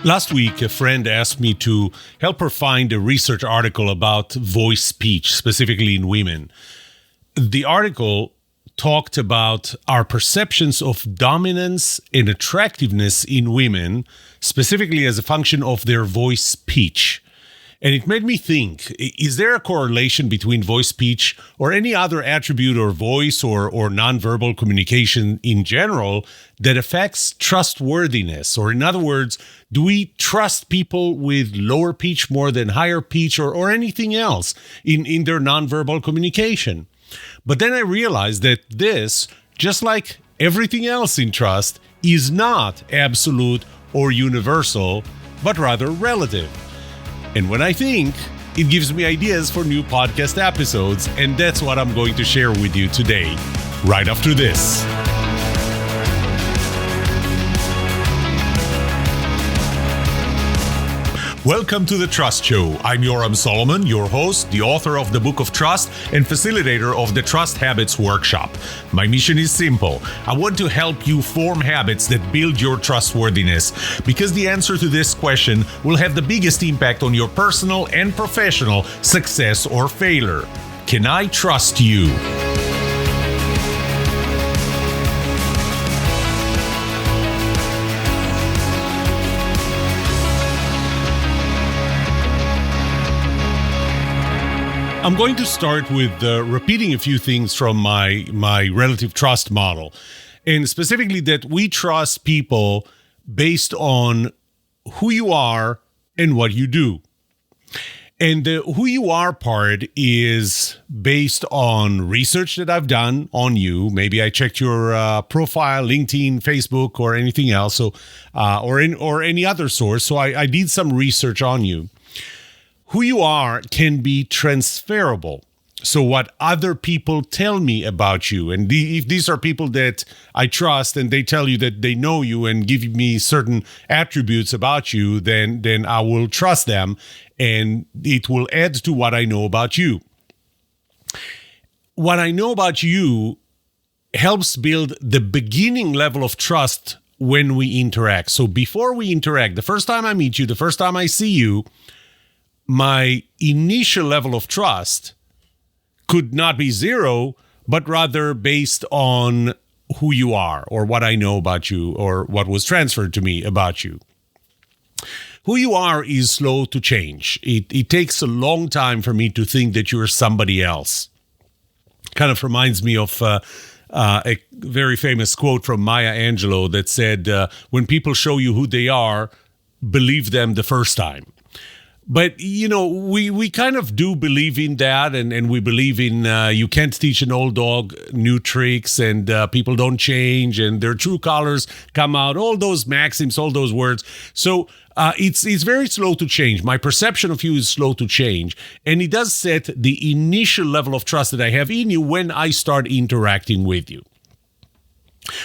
Last week, a friend asked me to help her find a research article about voice speech, specifically in women. The article talked about our perceptions of dominance and attractiveness in women, specifically as a function of their voice pitch. And it made me think, is there a correlation between voice pitch or any other attribute or voice or nonverbal communication in general that affects trustworthiness? Or in other words, do we trust people with lower pitch more than higher pitch or anything else in their nonverbal communication? But then I realized that this, just like everything else in trust, is not absolute or universal, but rather relative. And when I think, it gives me ideas for new podcast episodes, and that's what I'm going to share with you today, right after this. Welcome to The Trust Show. I'm Yoram Solomon, your host, the author of the Book of Trust, and facilitator of the Trust Habits Workshop. My mission is simple. I want to help you form habits that build your trustworthiness, because the answer to this question will have the biggest impact on your personal and professional success or failure. Can I trust you? I'm going to start with repeating a few things from my relative trust model, and specifically that we trust people based on who you are and what you do. And the who you are part is based on research that I've done on you. Maybe I checked your profile, LinkedIn, Facebook, or anything else, so or any other source. So I did some research on you. Who you are can be transferable. So what other people tell me about you, and if these are people that I trust and they tell you that they know you and give me certain attributes about you, then I will trust them and it will add to what I know about you. What I know about you helps build the beginning level of trust when we interact. So before we interact, the first time I meet you, the first time I see you, my initial level of trust could not be zero, but rather based on who you are or what I know about you or what was transferred to me about you. Who you are is slow to change. It takes a long time for me to think that you're somebody else. Kind of reminds me of a very famous quote from Maya Angelou that said, when people show you who they are, believe them the first time. But, you know, we kind of do believe in that, and we believe in you can't teach an old dog new tricks, and people don't change, and their true colors come out, all those maxims, all those words. So it's very slow to change. My perception of you is slow to change, and it does set the initial level of trust that I have in you when I start interacting with you.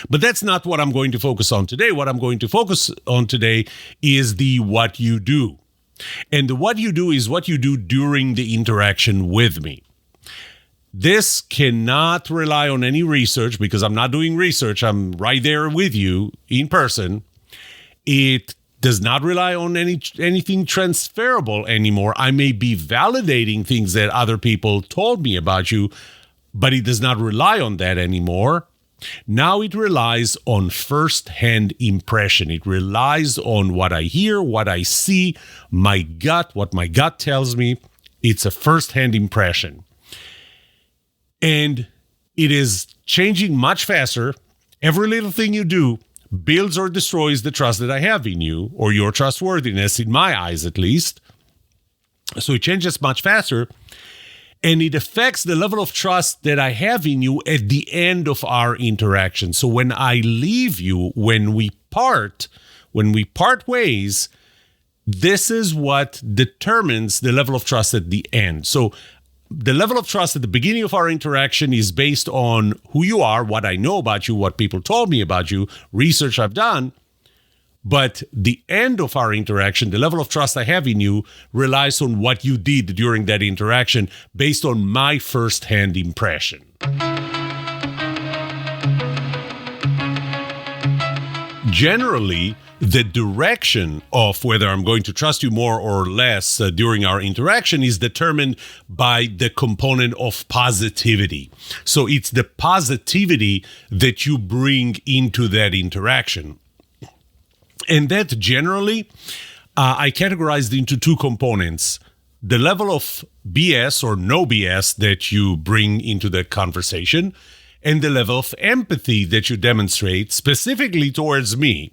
But that's not what I'm going to focus on today. What I'm going to focus on today is the what you do. And what you do is what you do during the interaction with me. This cannot rely on any research because I'm not doing research. I'm right there with you in person. It does not rely on anything transferable anymore. I may be validating things that other people told me about you, but it does not rely on that anymore. Now it relies on first-hand impression. It relies on what I hear, what I see, my gut, what my gut tells me. It's a first-hand impression. And it is changing much faster. Every little thing you do builds or destroys the trust that I have in you, or your trustworthiness, in my eyes at least. So it changes much faster. And it affects the level of trust that I have in you at the end of our interaction. So when I leave you, when we part ways, this is what determines the level of trust at the end. So the level of trust at the beginning of our interaction is based on who you are, what I know about you, what people told me about you, research I've done. But the end of our interaction, the level of trust I have in you, relies on what you did during that interaction based on my first-hand impression. Generally, the direction of whether I'm going to trust you more or less during our interaction is determined by the component of positivity. So it's the positivity that you bring into that interaction. And that generally, I categorized into two components: the level of BS or no BS that you bring into the conversation, and the level of empathy that you demonstrate specifically towards me.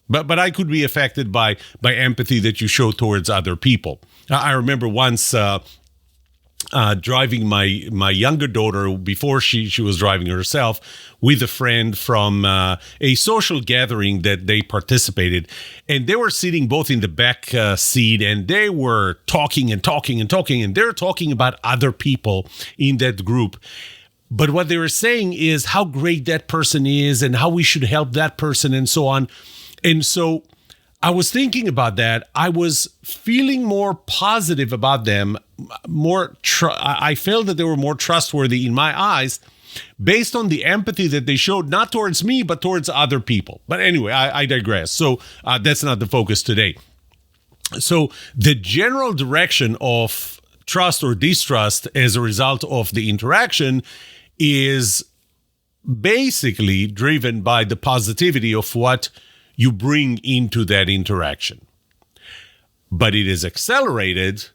But I could be affected by empathy that you show towards other people. I remember once driving my younger daughter before she was driving herself with a friend from a social gathering that they participated, and they were sitting both in the back seat, and they were talking and talking and talking, and they're talking about other people in that group. But what they were saying is how great that person is and how we should help that person and so on. And so I was thinking about that. I was feeling more positive about them. I felt that they were more trustworthy in my eyes based on the empathy that they showed, not towards me, but towards other people. But anyway, I digress. So that's not the focus today. So the general direction of trust or distrust as a result of the interaction is basically driven by the positivity of what you bring into that interaction. But it is accelerated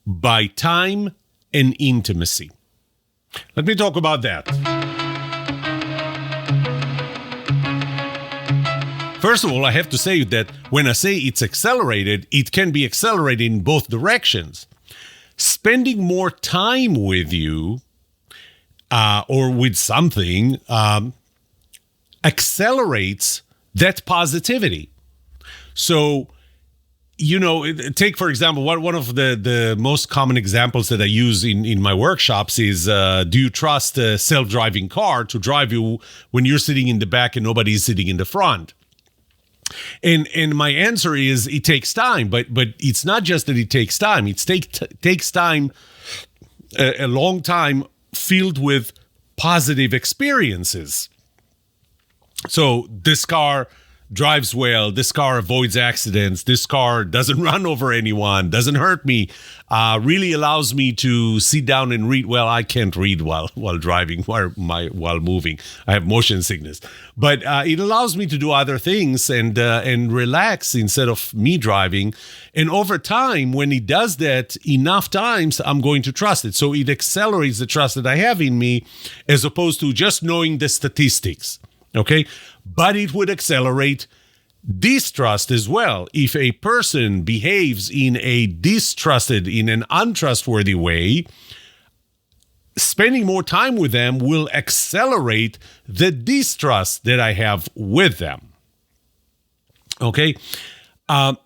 by time and intimacy. Let me talk about that. First of all, I have to say that when I say it's accelerated, it can be accelerated in both directions. Spending more time with you or with something accelerates that positivity. So, take, for example, one of the most common examples that I use in my workshops is, do you trust a self-driving car to drive you when you're sitting in the back and nobody's sitting in the front? And my answer is it takes time, but it's not just that it takes time. It takes time, a long time filled with positive experiences. So this car drives well, this car avoids accidents, this car doesn't run over anyone, doesn't hurt me, really allows me to sit down and read. Well, I can't read while driving, while moving. I have motion sickness. But it allows me to do other things and relax instead of me driving. And over time, when it does that enough times, I'm going to trust it. So it accelerates the trust that I have in me as opposed to just knowing the statistics. Okay, but it would accelerate distrust as well. If a person behaves in an untrustworthy way, spending more time with them will accelerate the distrust that I have with them. Okay, and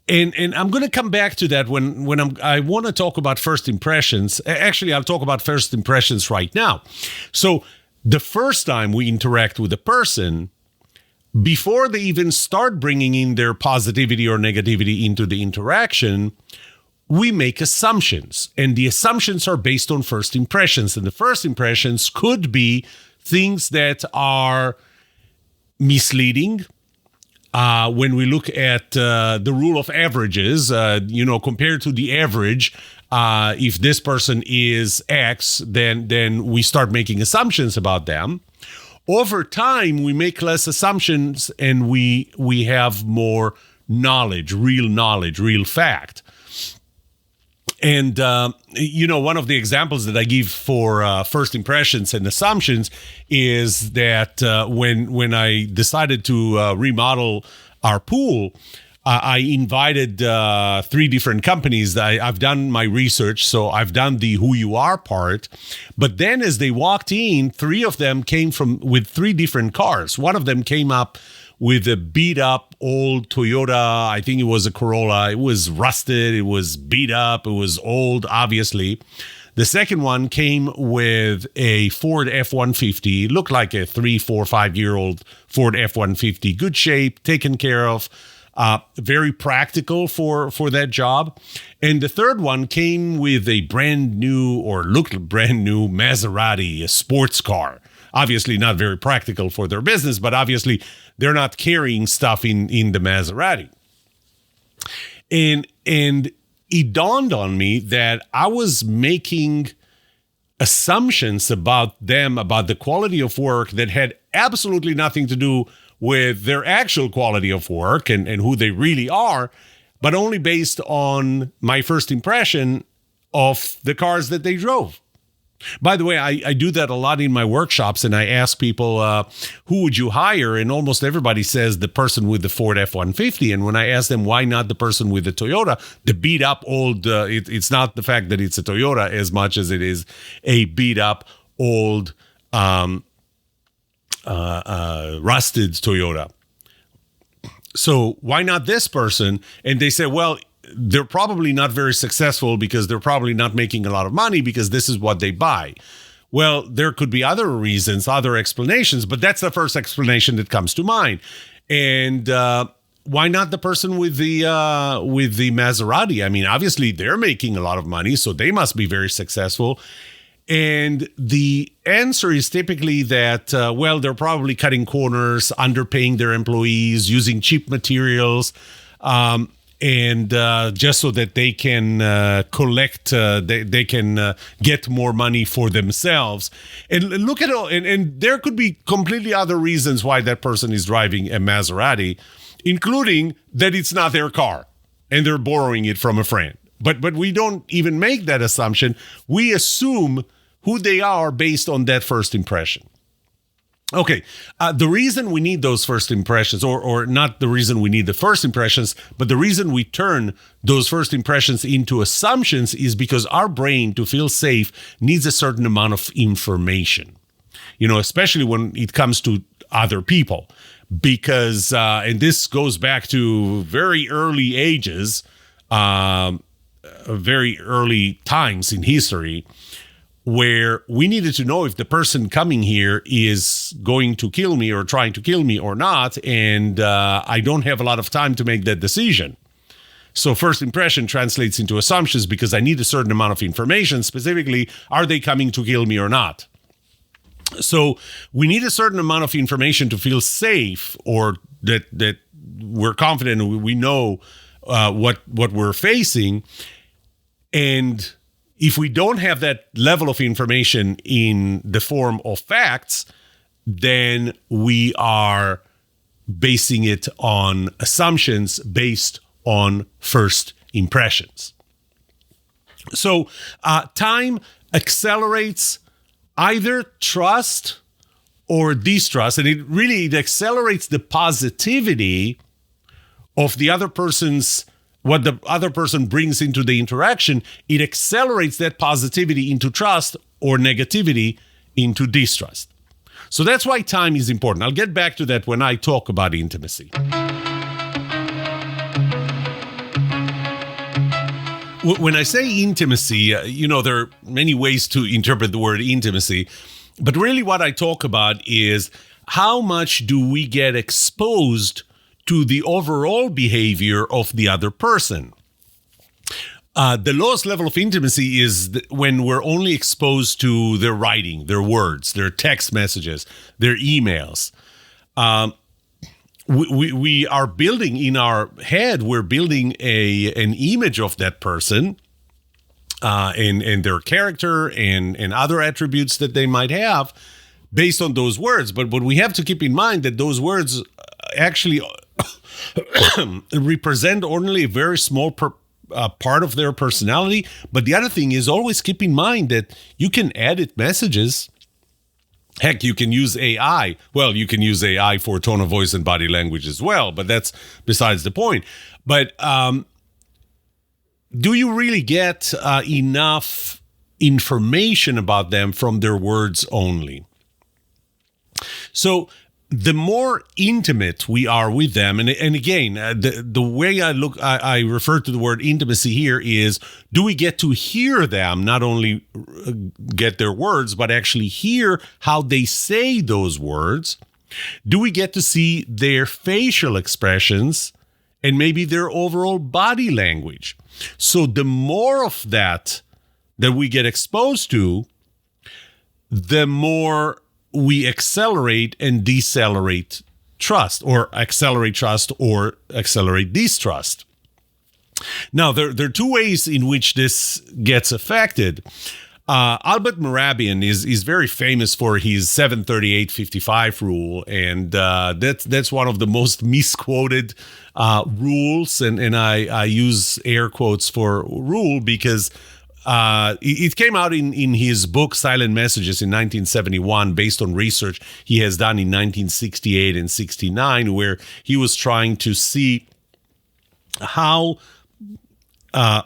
I'm going to come back to that when I want to talk about first impressions. Actually, I'll talk about first impressions right now. So the first time we interact with a person, before they even start bringing in their positivity or negativity into the interaction, we make assumptions. And the assumptions are based on first impressions. And the first impressions could be things that are misleading. When we look at the rule of averages, compared to the average, if this person is X, then we start making assumptions about them. Over time, we make less assumptions and we have more knowledge, real fact. And, one of the examples that I give for first impressions and assumptions is that when I decided to remodel our pool, I invited 3 different companies. I've done my research, so I've done the who you are part. But then as they walked in, 3 of them came with 3 different cars. One of them came up with a beat up old Toyota. I think it was a Corolla. It was rusted. It was beat up. It was old, obviously. The second one came with a Ford F-150. It looked like a 3, 4, 5-year-old Ford F-150. Good shape, taken care of, very practical for that job. And the third one came with a brand new or looked brand new Maserati, a sports car. Obviously not very practical for their business, but obviously they're not carrying stuff in the Maserati. And it dawned on me that I was making assumptions about them, about the quality of work that had absolutely nothing to do with their actual quality of work and who they really are, but only based on my first impression of the cars that they drove. By the way, I do that a lot in my workshops, and I ask people, who would you hire? And almost everybody says the person with the Ford F-150. And when I ask them, why not the person with the Toyota, the beat up old, it's not the fact that it's a Toyota as much as it is a beat up old rusted Toyota. So why not this person? And they say, well, they're probably not very successful because they're probably not making a lot of money because this is what they buy. Well, there could be other reasons, other explanations, but that's the first explanation that comes to mind. And why not the person with the Maserati? I mean, obviously they're making a lot of money, so they must be very successful. And the answer is typically that, well, they're probably cutting corners, underpaying their employees, using cheap materials, and just so that they can collect, they can get more money for themselves. And look at all, and there could be completely other reasons why that person is driving a Maserati, including that it's not their car and they're borrowing it from a friend. But we don't even make that assumption. We assume who they are based on that first impression. Okay, the reason we need those first impressions, or not the reason we need the first impressions, but the reason we turn those first impressions into assumptions is because our brain, to feel safe, needs a certain amount of information, especially when it comes to other people. Because, and this goes back to very early ages, very early times in history, where we needed to know if the person coming here is going to kill me or trying to kill me or not, and I don't have a lot of time to make that decision. So first impression translates into assumptions because I need a certain amount of information, specifically, are they coming to kill me or not? So we need a certain amount of information to feel safe, or that we're confident we know what we're facing. And if we don't have that level of information in the form of facts, then we are basing it on assumptions based on first impressions. So time accelerates either trust or distrust, and it accelerates the positivity of the other person's, what the other person brings into the interaction. It accelerates that positivity into trust or negativity into distrust. So that's why time is important. I'll get back to that when I talk about intimacy. When I say intimacy, there are many ways to interpret the word intimacy, but really what I talk about is how much do we get exposed to the overall behavior of the other person. The lowest level of intimacy is when we're only exposed to their writing, their words, their text messages, their emails. We are building in our head, we're building an image of that person and their character and other attributes that they might have based on those words. But we have to keep in mind that those words actually represent only a very small part of their personality. But the other thing is, always keep in mind that you can edit messages. Heck, you can use AI. Well, you can use AI for tone of voice and body language as well, but that's besides the point. But do you really get enough information about them from their words only? So the more intimate we are with them, and again, the way I refer to the word intimacy here is, do we get to hear them, not only get their words, but actually hear how they say those words? Do we get to see their facial expressions and maybe their overall body language? So the more of that we get exposed to, the more we accelerate and decelerate trust, or accelerate trust or accelerate distrust. Now, there are two ways in which this gets affected. Albert Mehrabian is very famous for his 738-55 rule, and that's one of the most misquoted rules, and I use air quotes for rule because it came out in his book Silent Messages in 1971, based on research he has done in 1968 and 69, where he was trying to see how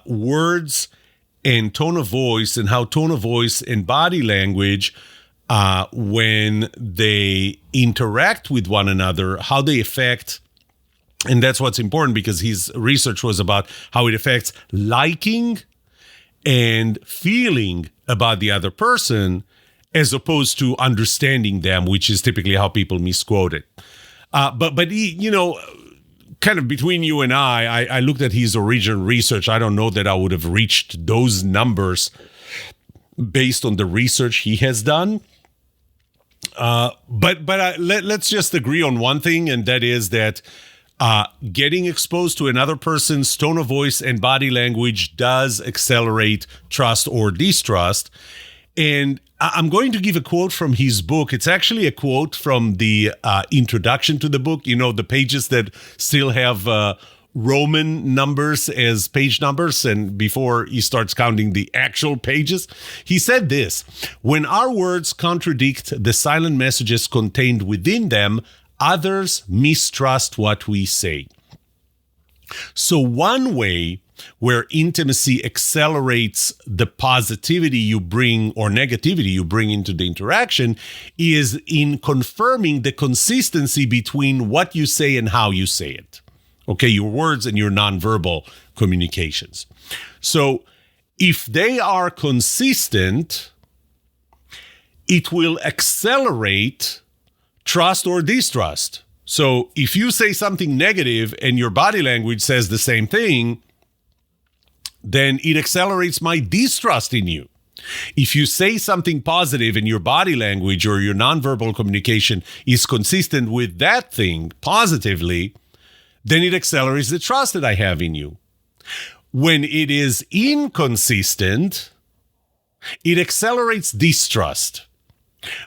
words and tone of voice, and how tone of voice and body language, when they interact with one another, how they affect. And that's what's important, because his research was about how it affects liking and feeling about the other person, as opposed to understanding them, which is typically how people misquote it. But he, kind of between you and I looked at his original research. I don't know that I would have reached those numbers based on the research he has done. But let's just agree on one thing, and that is that getting exposed to another person's tone of voice and body language does accelerate trust or distrust. And I'm going to give a quote from his book. It's actually a quote from the introduction to the book, the pages that still have Roman numbers as page numbers, and before he starts counting the actual pages. He said this: "When our words contradict the silent messages contained within them, others mistrust what we say." So one way where intimacy accelerates the positivity you bring or negativity you bring into the interaction is in confirming the consistency between what you say and how you say it. Okay, your words and your nonverbal communications. So if they are consistent, it will accelerate trust or distrust. So if you say something negative and your body language says the same thing, then it accelerates my distrust in you. If you say something positive and your body language or your nonverbal communication is consistent with that thing positively, then it accelerates the trust that I have in you. When it is inconsistent, it accelerates distrust.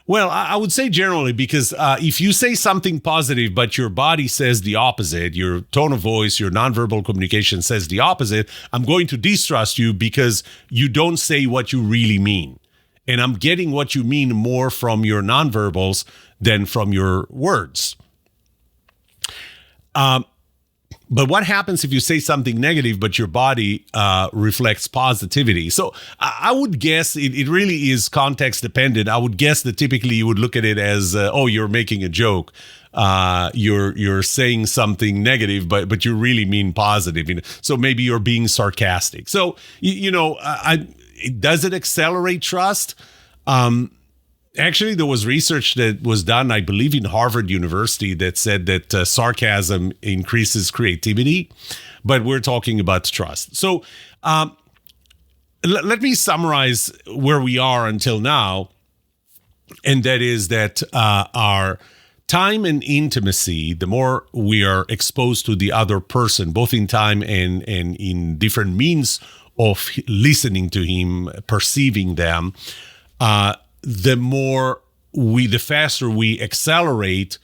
Well, I would say generally, because if you say something positive, but your body says the opposite, your tone of voice, your nonverbal communication says the opposite, I'm going to distrust you because you don't say what you really mean. And I'm getting what you mean more from your nonverbals than from your words. But what happens if you say something negative, but your body reflects positivity? So I would guess it really is context dependent. I would guess that typically you would look at it as, you're making a joke. You're saying something negative, but you really mean positive. So maybe you're being sarcastic. So, does it accelerate trust? Actually, there was research that was done, I believe, in Harvard University that said that sarcasm increases creativity, but we're talking about trust. So let me summarize where we are until now, and that is that our time and intimacy, the more we are exposed to the other person, both in time and in different means of listening to him, perceiving them, the faster we accelerate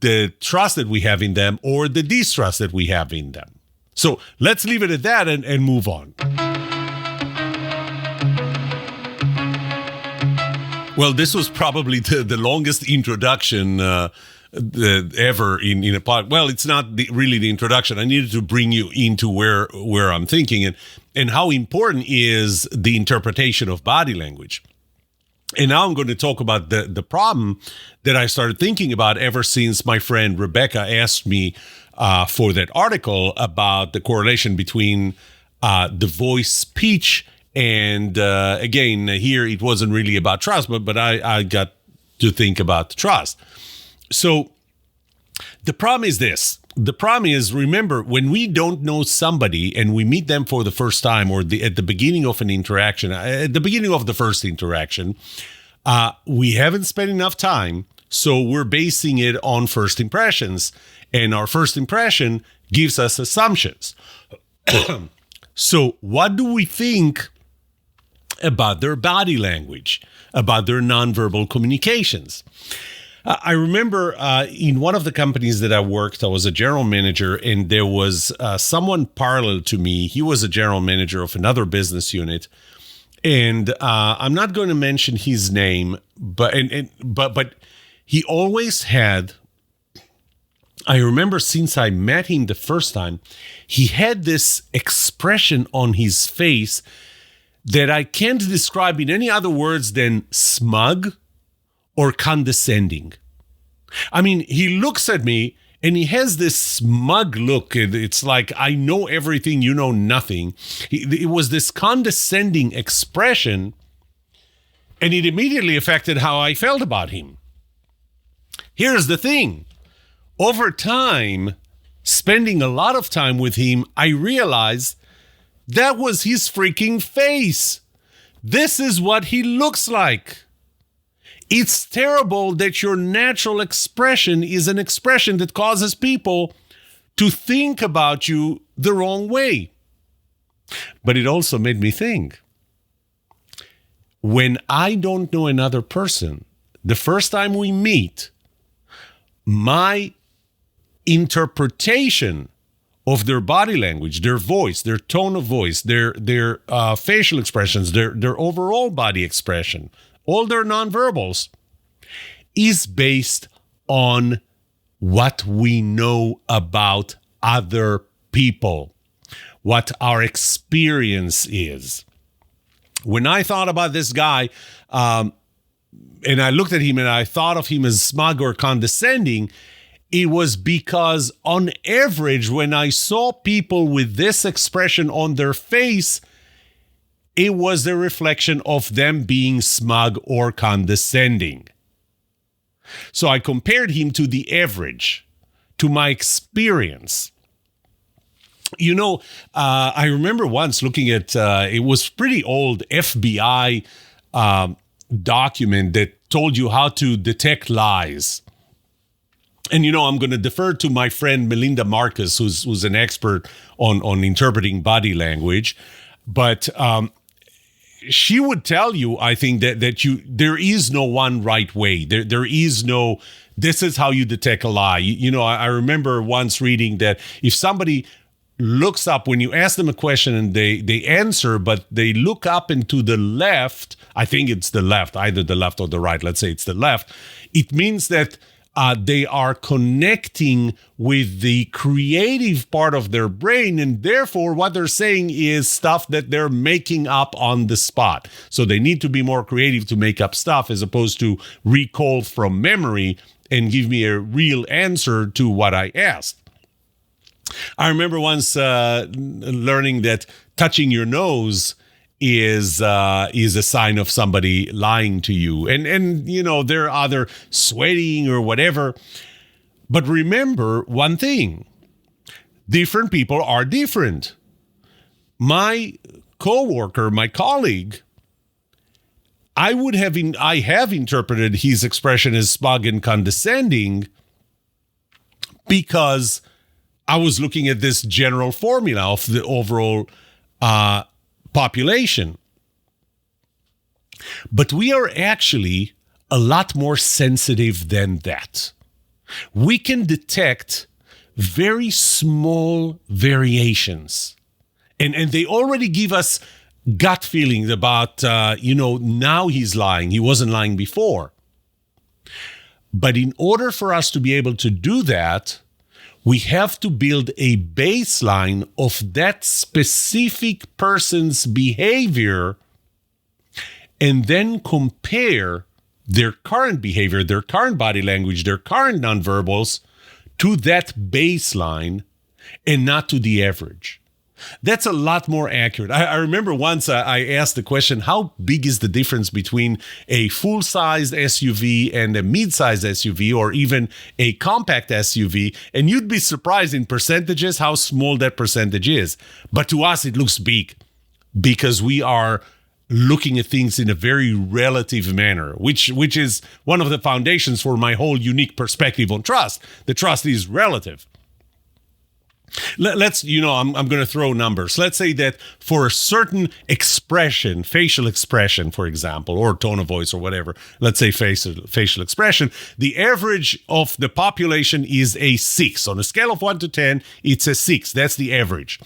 the trust that we have in them or the distrust that we have in them. So let's leave it at that and move on. Well, this was probably the longest introduction ever in a pod. Well, it's not really the introduction. I needed to bring you into where I'm thinking and how important is the interpretation of body language. And now I'm going to talk about the problem that I started thinking about ever since my friend Rebecca asked me for that article about the correlation between the voice pitch and, again, here it wasn't really about trust, but I got to think about trust. So the problem is this. The problem is, remember, when we don't know somebody and we meet them for the first time or at the beginning of an interaction, at the beginning of the first interaction, We haven't spent enough time, so we're basing it on first impressions. And our first impression gives us assumptions. So what do we think about their body language, about their nonverbal communications? I remember in one of the companies that I worked, I was a general manager, and there was someone parallel to me. He was a general manager of another business unit. And I'm not going to mention his name, but he always had, I remember since I met him the first time, he had this expression on his face that I can't describe in any other words than smug or condescending. I mean, he looks at me and he has this smug look. It's like, I know everything, you know nothing. It was this condescending expression, and it immediately affected how I felt about him. Here's the thing. Over time, spending a lot of time with him, I realized that was his freaking face. This is what he looks like. It's terrible that your natural expression is an expression that causes people to think about you the wrong way. But it also made me think. When I don't know another person, the first time we meet, my interpretation of their body language, their voice, their tone of voice, their facial expressions, their overall body expression, all their nonverbals, is based on what we know about other people, what our experience is. When I thought about this guy, and I looked at him and I thought of him as smug or condescending, it was because on average, when I saw people with this expression on their face, it was a reflection of them being smug or condescending. So I compared him to the average, to my experience. You know, I remember once looking at, it was pretty old FBI document that told you how to detect lies. And, you know, I'm going to defer to my friend Melinda Marcus, who's an expert on interpreting body language. But she would tell you, I think, that there is no one right way. There is no, this is how you detect a lie. You know, I remember once reading that if somebody looks up, when you ask them a question and they answer, but they look up and to the left, I think it's the left, either the left or the right, let's say it's the left, it means that they are connecting with the creative part of their brain, and therefore what they're saying is stuff that they're making up on the spot. So they need to be more creative to make up stuff as opposed to recall from memory and give me a real answer to what I asked. I remember once learning that touching your nose is a sign of somebody lying to you. And you know, there are other sweating or whatever. But remember one thing, different people are different. My coworker, my colleague, I have interpreted his expression as smug and condescending because I was looking at this general formula of the overall population. But we are actually a lot more sensitive than that. We can detect very small variations. And they already give us gut feelings about, now he's lying. He wasn't lying before. But in order for us to be able to do that, we have to build a baseline of that specific person's behavior and then compare their current behavior, their current body language, their current nonverbals to that baseline and not to the average. That's a lot more accurate. I remember once I asked the question, how big is the difference between a full-sized SUV and a mid-sized SUV or even a compact SUV? And you'd be surprised in percentages how small that percentage is. But to us, it looks big because we are looking at things in a very relative manner, which is one of the foundations for my whole unique perspective on trust. The trust is relative. Let's, I'm going to throw numbers. Let's say that for a certain expression, facial expression, for example, or tone of voice or whatever, let's say facial expression, the average of the population is a 6. On a scale of 1 to 10, it's a 6. That's the average.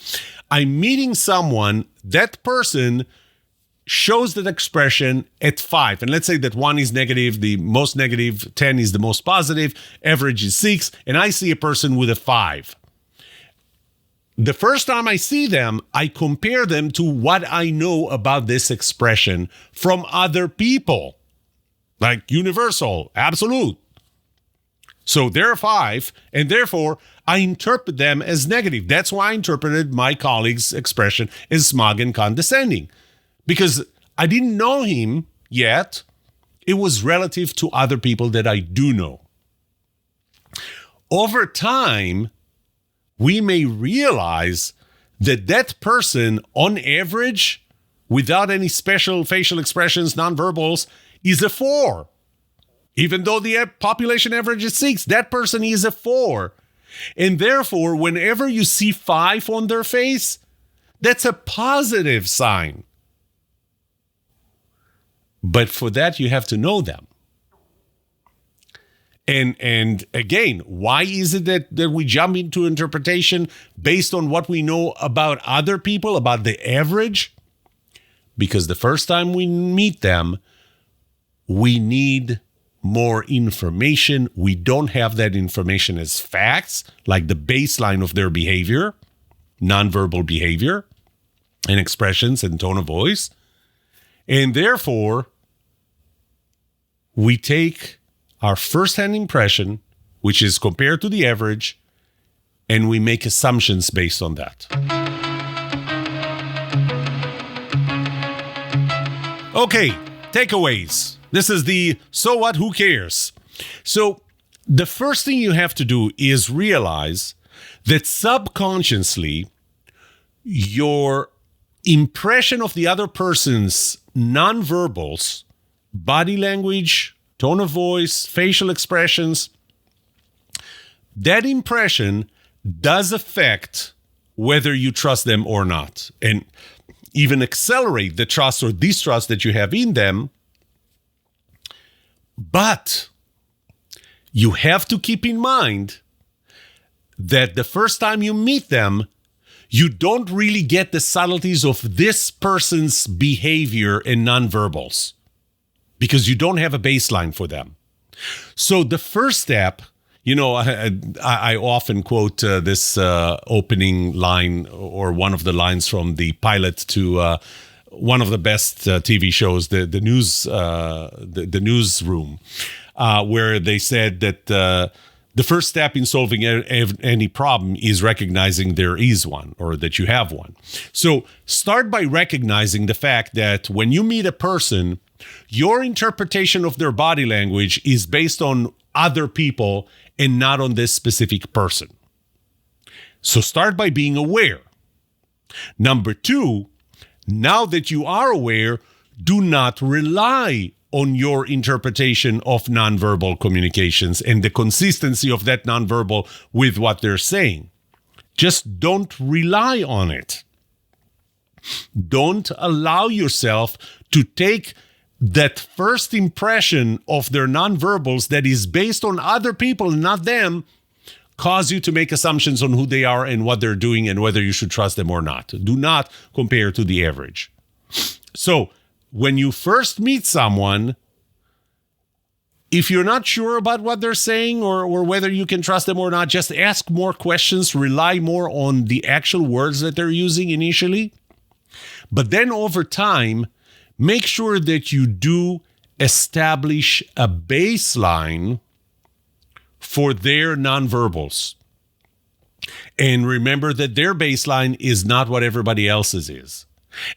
I'm meeting someone, that person shows that expression at 5. And let's say that 1 is negative, the most negative, 10 is the most positive, average is 6, and I see a person with a 5. The first time I see them, I compare them to what I know about this expression from other people, like universal, absolute. So they're 5, and therefore I interpret them as negative. That's why I interpreted my colleague's expression as smug and condescending, because I didn't know him yet. It was relative to other people that I do know. Over time, we may realize that that person, on average, without any special facial expressions, nonverbals, is a 4. Even though the population average is 6, that person is a 4. And therefore, whenever you see 5 on their face, that's a positive sign. But for that, you have to know them. And again, why is it that we jump into interpretation based on what we know about other people, about the average? Because the first time we meet them, we need more information. We don't have that information as facts, like the baseline of their behavior, nonverbal behavior, and expressions and tone of voice. And therefore, we take our first-hand impression, which is compared to the average, and we make assumptions based on that. Okay, takeaways. This is the so what, who cares? So the first thing you have to do is realize that subconsciously, your impression of the other person's nonverbals, body language, tone of voice, facial expressions, that impression does affect whether you trust them or not, and even accelerate the trust or distrust that you have in them. But you have to keep in mind that the first time you meet them, you don't really get the subtleties of this person's behavior and nonverbals, because you don't have a baseline for them. So the first step, I often quote this opening line, or one of the lines from the pilot to one of the best TV shows, the newsroom, where they said that the first step in solving any problem is recognizing there is one, or that you have one. So start by recognizing the fact that when you meet a person, your interpretation of their body language is based on other people and not on this specific person. So start by being aware. Number 2, now that you are aware, do not rely on your interpretation of nonverbal communications and the consistency of that nonverbal with what they're saying. Just don't rely on it. Don't allow yourself to take that first impression of their nonverbals that is based on other people and not them, cause you to make assumptions on who they are and what they're doing and whether you should trust them or not. Do not compare to the average. So when you first meet someone, if you're not sure about what they're saying or whether you can trust them or not, just ask more questions, rely more on the actual words that they're using initially. But then over time, make sure that you do establish a baseline for their nonverbals. And remember that their baseline is not what everybody else's is.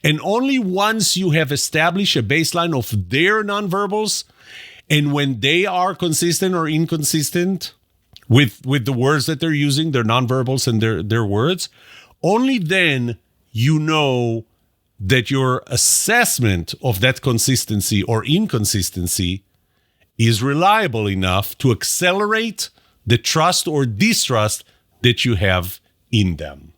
And only once you have established a baseline of their nonverbals, and when they are consistent or inconsistent with the words that they're using, their nonverbals and their words, only then you know that your assessment of that consistency or inconsistency is reliable enough to accelerate the trust or distrust that you have in them.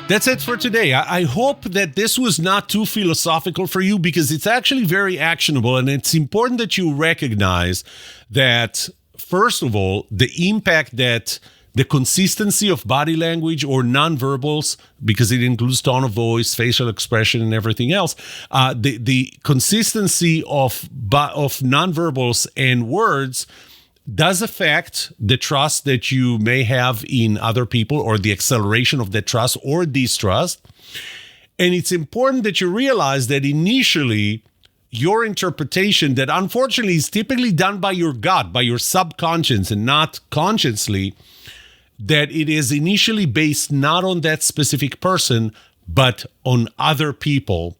That's it for today. I hope that this was not too philosophical for you, because it's actually very actionable, and it's important that you recognize that, first of all, the impact that the consistency of body language or nonverbals, because it includes tone of voice, facial expression, and everything else, the consistency of nonverbals and words does affect the trust that you may have in other people, or the acceleration of that trust or distrust. And it's important that you realize that initially, your interpretation, that unfortunately is typically done by your gut, by your subconscious and not consciously, that it is initially based not on that specific person, but on other people.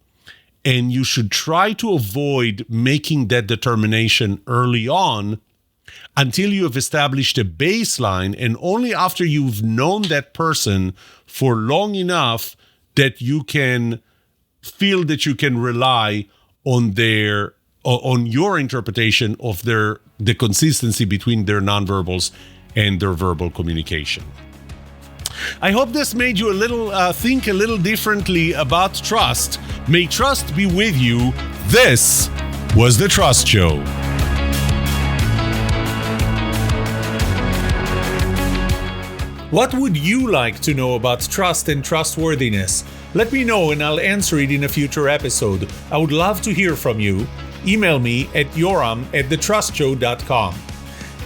And you should try to avoid making that determination early on until you have established a baseline, and only after you've known that person for long enough that you can feel that you can rely on your interpretation of the consistency between their nonverbals and their verbal communication. I hope this made you think a little differently about trust. May trust be with you. This was The Trust Show. What would you like to know about trust and trustworthiness? Let me know and I'll answer it in a future episode. I would love to hear from you. Email me at yoram@thetrustshow.com.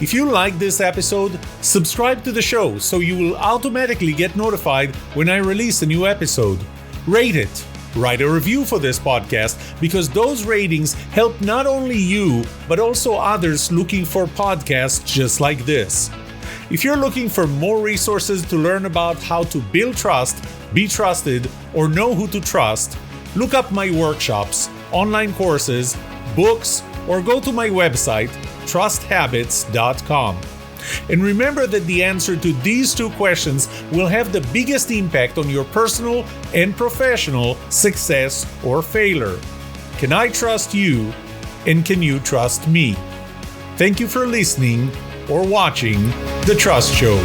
If you like this episode, subscribe to the show so you will automatically get notified when I release a new episode. Rate it. Write a review for this podcast, because those ratings help not only you, but also others looking for podcasts just like this. If you're looking for more resources to learn about how to build trust, be trusted, or know who to trust, look up my workshops, online courses, books, or go to my website, trusthabits.com. And remember that the answer to these two questions will have the biggest impact on your personal and professional success or failure. Can I trust you, and can you trust me? Thank you for listening or watching The Trust Show.